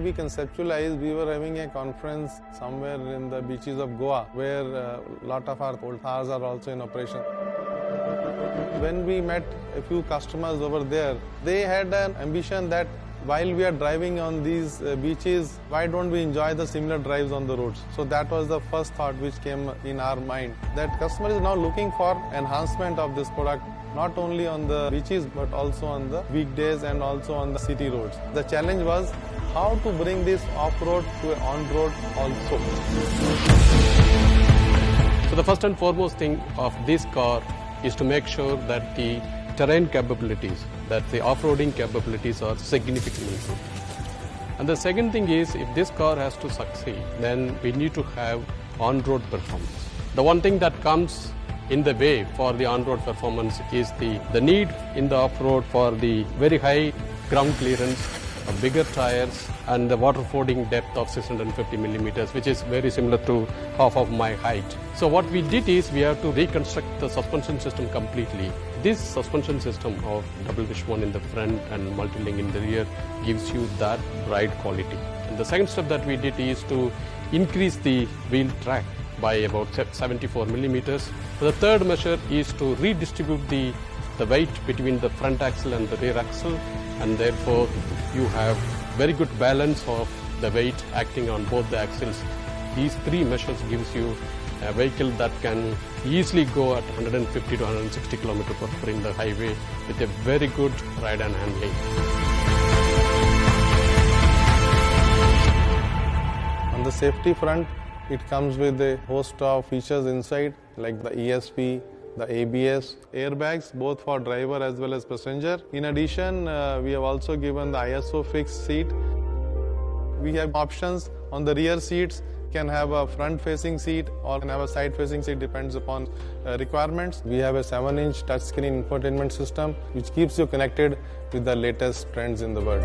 when we conceptualized, we were having a conference somewhere in the beaches of Goa, where a lot of our old Thars are also in operation. When we met a few customers over there, they had an ambition that while we are driving on these beaches, why don't we enjoy the similar drives on the roads? So that was the first thought which came in our mind, that customer is now looking for enhancement of this product, not only on the beaches but also on the weekdays and also on the city roads. The challenge was how to bring this off-road to on-road also. So the first and foremost thing of this car is to make sure that the terrain capabilities, that the off-roading capabilities are significantly improved. And the second thing is, if this car has to succeed, then we need to have on-road performance. The one thing that comes in the way for the on-road performance is the need in the off-road for the very high ground clearance, bigger tires, and the water fording depth of 650 millimeters, which is very similar to half of my height. So what we did is we have to reconstruct the suspension system completely. This suspension system of double wishbone in the front and multi-link in the rear gives you that ride quality. And the second step that we did is to increase the wheel track by about 74 millimeters. The third measure is to redistribute the weight between the front axle and the rear axle, and therefore you have very good balance of the weight acting on both the axles. These three measures gives you a vehicle that can easily go at 150 to 160 km/h in the highway with a very good ride and handling. On the safety front, it comes with a host of features inside, like the ESP, the ABS, airbags, both for driver as well as passenger. In addition, we have also given the ISO fixed seat. We have options on the rear seats, can have a front-facing seat or can have a side-facing seat, depends upon requirements. We have a 7-inch touchscreen infotainment system which keeps you connected with the latest trends in the world.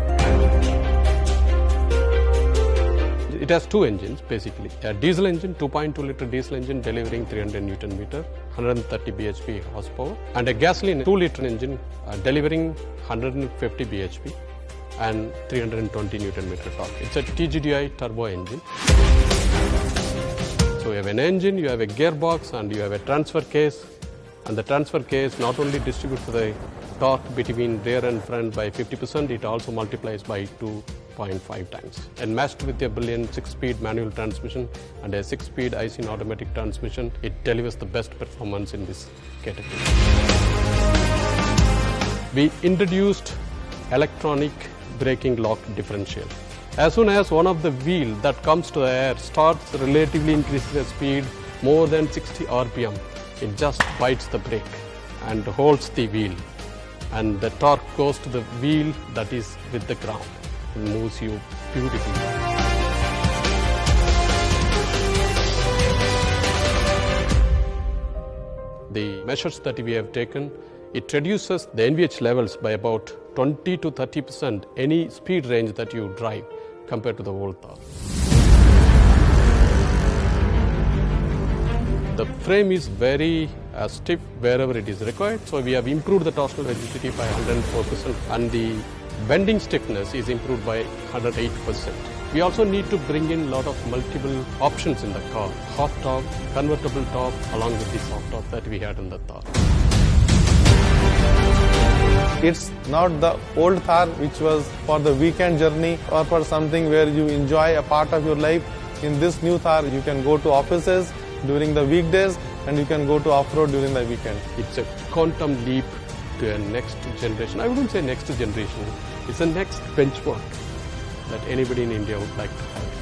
It has two engines basically. A diesel engine, 2.2 liter diesel engine delivering 300 Newton meter, 130 bhp horsepower, and a gasoline 2 liter engine delivering 150 bhp and 320 Newton meter torque. It's a TGDI turbo engine. So you have an engine, you have a gearbox, and you have a transfer case. And the transfer case not only distributes the torque between rear and front by 50%, it also multiplies by 2.5 times. And matched with a brilliant 6-speed manual transmission and a 6-speed IC automatic transmission, it delivers the best performance in this category. We introduced electronic braking lock differential. As soon as one of the wheel that comes to the air starts relatively increasing the speed more than 60 RPM, it just bites the brake and holds the wheel, and the torque goes to the wheel that is with the ground and moves you beautifully. The measures that we have taken, it reduces the NVH levels by about 20 to 30% any speed range that you drive compared to the old Thar. The frame is very stiff wherever it is required, so we have improved the torsional rigidity by 104%, and the bending stiffness is improved by 108%. We also need to bring in a lot of multiple options in the car. Hot top, convertible top, along with the soft top that we had in the Thar. It's not the old Thar which was for the weekend journey or for something where you enjoy a part of your life. In this new Thar, you can go to offices during the weekdays and you can go to off-road during the weekend. It's a quantum leap to a next generation. I wouldn't say next generation. It's the next benchmark that anybody in India would like to have.